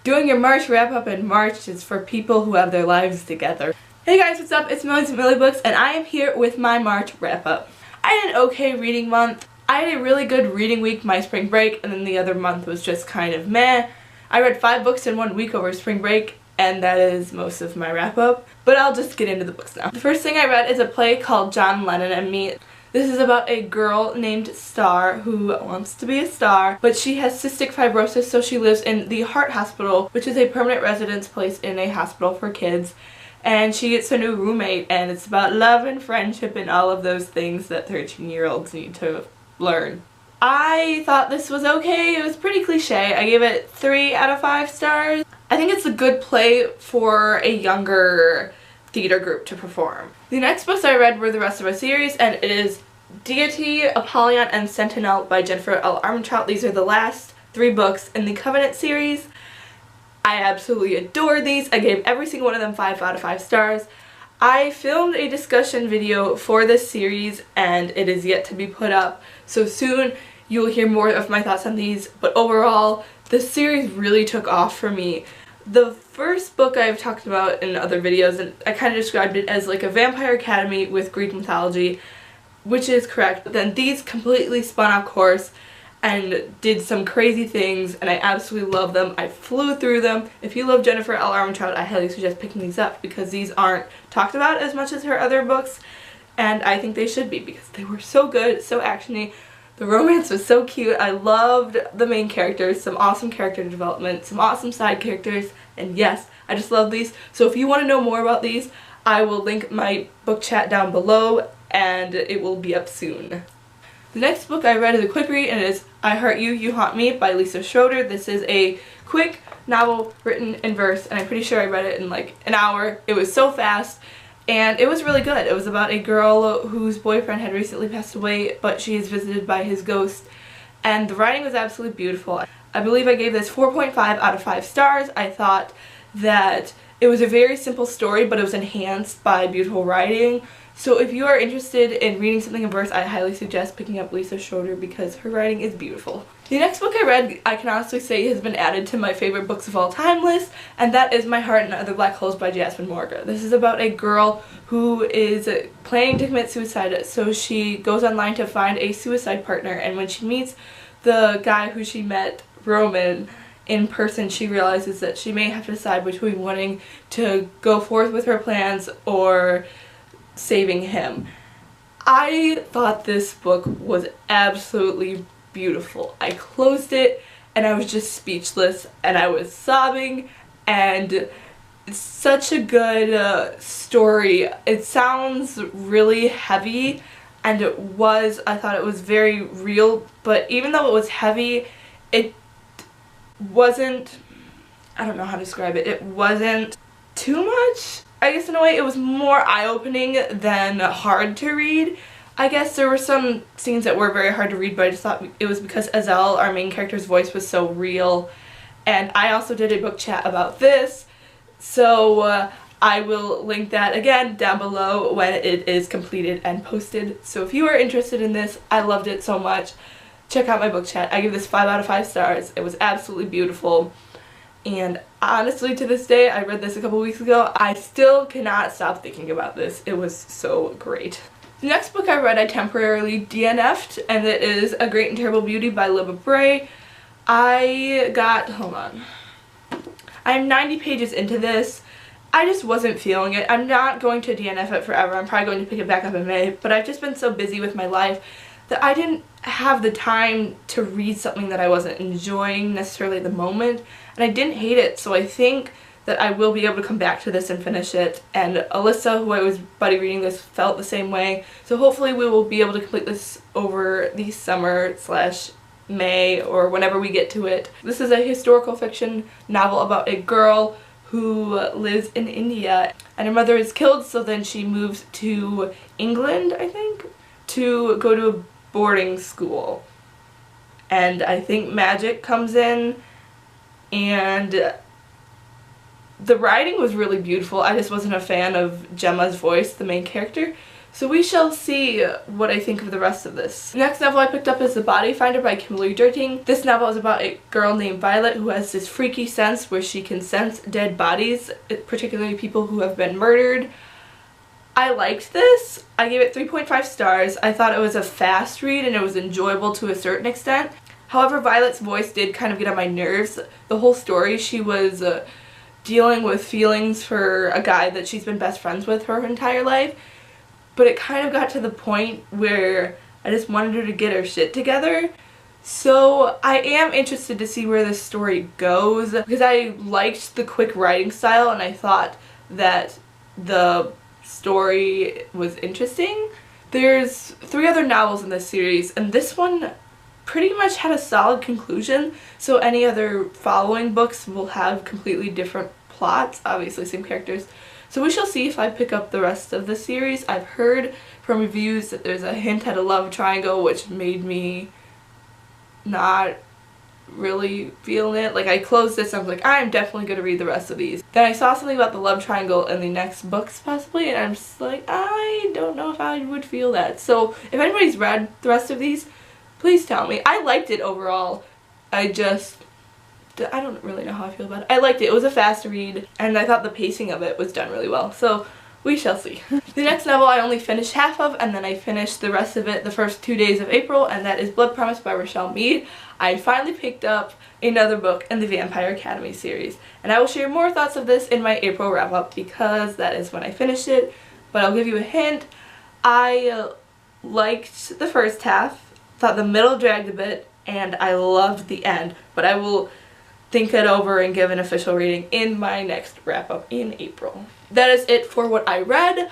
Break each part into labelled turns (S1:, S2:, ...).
S1: Doing your March wrap-up in March is for people who have their lives together. Hey guys, what's up? It's Millions of Millie Books, and I am here with my March wrap-up. I had an okay reading month. I had a really good reading week, my spring break, and then the other month was just kind of meh. I read 5 books in 1 week over spring break, and that is most of my wrap-up. But I'll just get into the books now. The first thing I read is a play called John Lennon and Me. This is about a girl named Star who wants to be a star, but she has cystic fibrosis, so she lives in the Heart Hospital, which is a permanent residence place in a hospital for kids. And she gets a new roommate, and it's about love and friendship and all of those things that 13-year-olds need to learn. I thought this was okay. It was pretty cliche. I gave it 3 out of 5 stars. I think it's a good play for a younger theater group to perform. The next books I read were the rest of a series, and it is Deity, Apollo, and Sentinel by Jennifer L. Armentrout. These are the last 3 books in the Covenant series. I absolutely adore these. I gave every single one of them 5 out of 5 stars. I filmed a discussion video for this series, and it is yet to be put up, so soon you will hear more of my thoughts on these, but overall, this series really took off for me. The first book I've talked about in other videos, and I kind of described it as like a Vampire Academy with Greek mythology, which is correct, but then these completely spun off course and did some crazy things, and I absolutely love them. I flew through them. If you love Jennifer L. Armentrout, I highly suggest picking these up because these aren't talked about as much as her other books, and I think they should be because they were so good, so actiony. The romance was so cute. I loved the main characters, some awesome character development, some awesome side characters, and yes, I just love these. So if you want to know more about these, I will link my book chat down below, and it will be up soon. The next book I read is a quick read, and it is I Heart You, You Haunt Me by Lisa Schroeder. This is a quick novel written in verse, and I'm pretty sure I read it in like an hour. It was so fast, and it was really good. It was about a girl whose boyfriend had recently passed away, but she is visited by his ghost, and the writing was absolutely beautiful. I believe I gave this 4.5 out of 5 stars. I thought that it was a very simple story, but it was enhanced by beautiful writing. So if you are interested in reading something in verse, I highly suggest picking up Lisa Schroeder because her writing is beautiful. The next book I read, I can honestly say, has been added to my favorite books of all time list, and that is My Heart and Other Black Holes by Jasmine Morga. This is about a girl who is planning to commit suicide, so she goes online to find a suicide partner, and when she meets the guy who she met, Roman, in person, she realizes that she may have to decide between wanting to go forth with her plans or saving him. I thought this book was absolutely beautiful. I closed it and I was just speechless, and I was sobbing, and it's such a good story. It sounds really heavy, and it was. I thought it was very real, but even though it was heavy, it wasn't, I don't know how to describe it, it wasn't too much. I guess in a way it was more eye-opening than hard to read. I guess there were some scenes that were very hard to read, but I just thought it was because Azelle, our main character's voice, was so real. And I also did a book chat about this, so I will link that again down below when it is completed and posted. So if you are interested in this, I loved it so much. Check out my book chat. I give this 5 out of 5 stars. It was absolutely beautiful. And honestly, to this day, I read this a couple weeks ago, I still cannot stop thinking about this. It was so great. The next book I read, I temporarily DNF'd, and it is A Great and Terrible Beauty by Libba Bray. Hold on. I'm 90 pages into this. I just wasn't feeling it. I'm not going to DNF it forever. I'm probably going to pick it back up in May, but I've just been so busy with my life that I didn't have the time to read something that I wasn't enjoying necessarily at the moment, and I didn't hate it, so I think that I will be able to come back to this and finish it, and Alyssa, who I was buddy reading this, felt the same way, so hopefully we will be able to complete this over the summer/May or whenever we get to it. This is a historical fiction novel about a girl who lives in India, and her mother is killed, so then she moves to England, I think, to go to a boarding school, and I think magic comes in, and the writing was really beautiful. I just wasn't a fan of Gemma's voice, the main character, So we shall see what I think of the rest of this. The next novel I picked up is The Body Finder by Kimberly Durting. This novel is about a girl named Violet who has this freaky sense where she can sense dead bodies, particularly people who have been murdered. I liked this. I gave it 3.5 stars. I thought it was a fast read and it was enjoyable to a certain extent. However, Violet's voice did kind of get on my nerves. The whole story, she was dealing with feelings for a guy that she's been best friends with her entire life. But it kind of got to the point where I just wanted her to get her shit together. So I am interested to see where this story goes because I liked the quick writing style and I thought that the story was interesting. There's 3 other novels in this series and this one pretty much had a solid conclusion, so any other following books will have completely different plots, obviously same characters. So we shall see if I pick up the rest of the series. I've heard from reviews that there's a hint at a love triangle, which made me not really feeling it. Like, I closed this and I was like, I'm definitely going to read the rest of these. Then I saw something about the love triangle in the next books possibly, and I'm just like, I don't know if I would feel that. So if anybody's read the rest of these, please tell me. I liked it overall. I don't really know how I feel about it. I liked it. It was a fast read, and I thought the pacing of it was done really well. So we shall see. The next novel I only finished half of, and then I finished the rest of it the first 2 days of April, and that is Blood Promise by Rochelle Mead. I finally picked up another book in the Vampire Academy series, and I will share more thoughts of this in my April wrap-up because that is when I finished it. But I'll give you a hint. I liked the first half, thought the middle dragged a bit, and I loved the end. But I will think it over and give an official reading in my next wrap-up in April. That is it for what I read.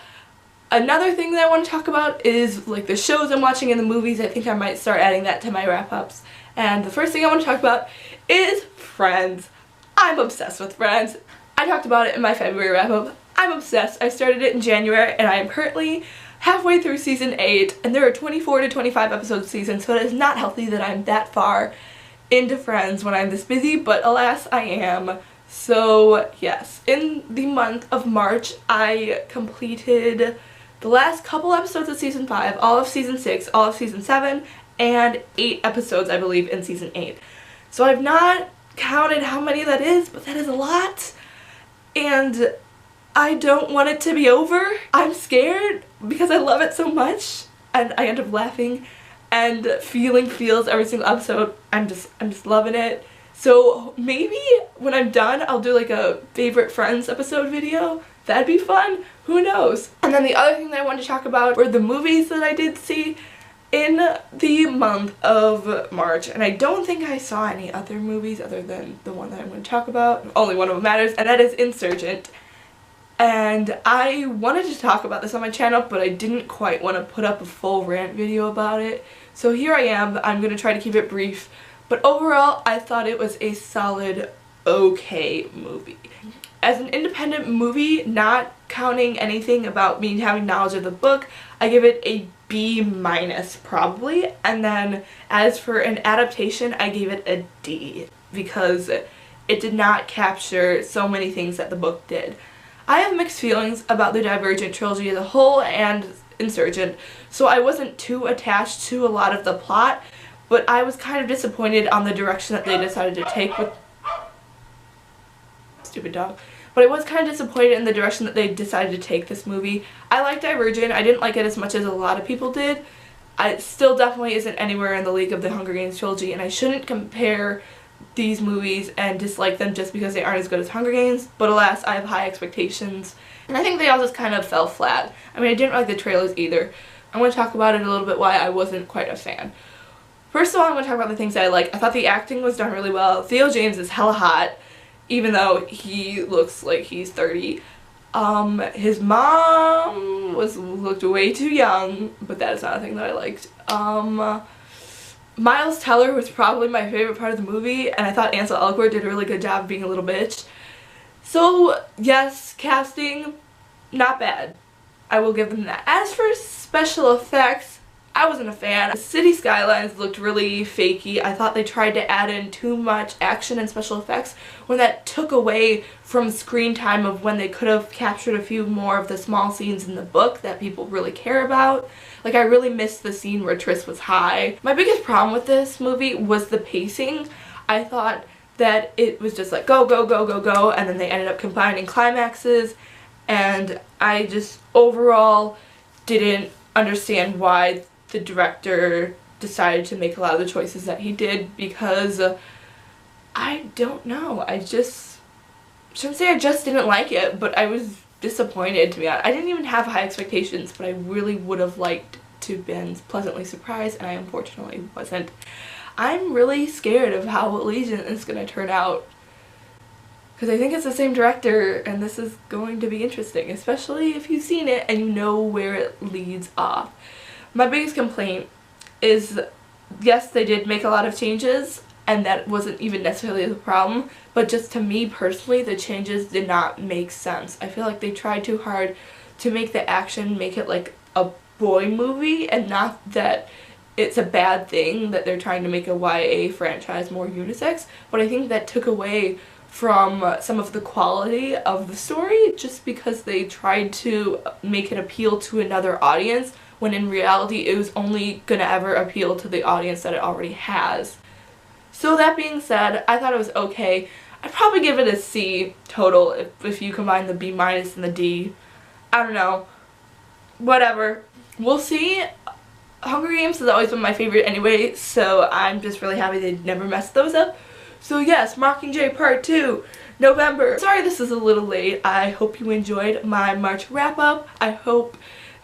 S1: Another thing that I want to talk about is like the shows I'm watching and the movies. I think I might start adding that to my wrap-ups. And the first thing I want to talk about is Friends. I'm obsessed with Friends. I talked about it in my February wrap-up. I'm obsessed. I started it in January and I am currently halfway through season 8, and there are 24 to 25 episode seasons, so it is not healthy that I'm that far into Friends when I'm this busy, but alas I am. So yes, in the month of March I completed the last couple episodes of season 5, all of season 6, all of season 7, and 8 episodes I believe in season 8. So I've not counted how many that is, but that is a lot, and I don't want it to be over. I'm scared because I love it so much and I end up laughing and feeling feels every single episode. I'm just loving it. So maybe when I'm done I'll do like a favorite Friends episode video. That'd be fun. Who knows? And then the other thing that I wanted to talk about were the movies that I did see in the month of March, and I don't think I saw any other movies other than the one that I'm going to talk about. Only one of them matters, and that is Insurgent. And I wanted to talk about this on my channel, but I didn't quite want to put up a full rant video about it. So here I am. I'm going to try to keep it brief. But overall, I thought it was a solid, okay movie. As an independent movie, not counting anything about me having knowledge of the book, I give it a B- probably. And then as for an adaptation, I gave it a D because it did not capture so many things that the book did. I have mixed feelings about the Divergent trilogy as a whole and Insurgent, so I wasn't too attached to a lot of the plot, but I was kind of disappointed on the direction that they decided to take with... Stupid dog. But I was kind of disappointed in the direction that they decided to take this movie. I like Divergent. I didn't like it as much as a lot of people did. It still definitely isn't anywhere in the league of the Hunger Games trilogy, and I shouldn't compare these movies and dislike them just because they aren't as good as Hunger Games, but alas, I have high expectations. And I think they all just kind of fell flat. I mean, I didn't like the trailers either. I'm going to talk about it a little bit why I wasn't quite a fan. First of all, I'm going to talk about the things that I like. I thought the acting was done really well. Theo James is hella hot, even though he looks like he's 30. His mom looked way too young, but that is not a thing that I liked. Miles Teller was probably my favorite part of the movie, and I thought Ansel Elgort did a really good job of being a little bitch. So yes, casting, not bad. I will give them that. As for special effects, I wasn't a fan. The city skylines looked really fakey. I thought they tried to add in too much action and special effects when that took away from screen time of when they could have captured a few more of the small scenes in the book that people really care about. Like, I really missed the scene where Triss was high. My biggest problem with this movie was the pacing. I thought that it was just like go, go, go, go, go, and then they ended up combining climaxes, and I just overall didn't understand why the director decided to make a lot of the choices that he did, because I don't know. I shouldn't say I just didn't like it, but I was disappointed, to be honest. I didn't even have high expectations, but I really would have liked to have been pleasantly surprised, and I unfortunately wasn't. I'm really scared of how Allegiant is going to turn out, because I think it's the same director, and this is going to be interesting, especially if you've seen it and you know where it leads off. My biggest complaint is, yes, they did make a lot of changes, and that wasn't even necessarily the problem, but just to me personally, the changes did not make sense. I feel like they tried too hard to make the action make it like a boy movie, and not that it's a bad thing that they're trying to make a YA franchise more unisex, but I think that took away from some of the quality of the story just because they tried to make it appeal to another audience, when in reality it was only gonna ever appeal to the audience that it already has. So that being said, I thought it was okay. I'd probably give it a C total if you combine the B- and the D. I don't know. Whatever. We'll see. Hunger Games has always been my favorite anyway, so I'm just really happy they never messed those up. So yes, Mockingjay Part 2, November. Sorry this is a little late. I hope you enjoyed my March wrap-up. I hope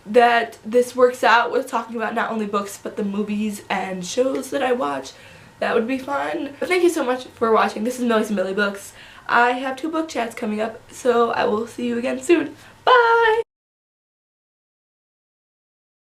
S1: that this works out with talking about not only books but the movies and shows that I watch. That would be fun. But thank you so much for watching. This is Millie's Millie Books. I have 2 book chats coming up, so I will see you again soon. Bye!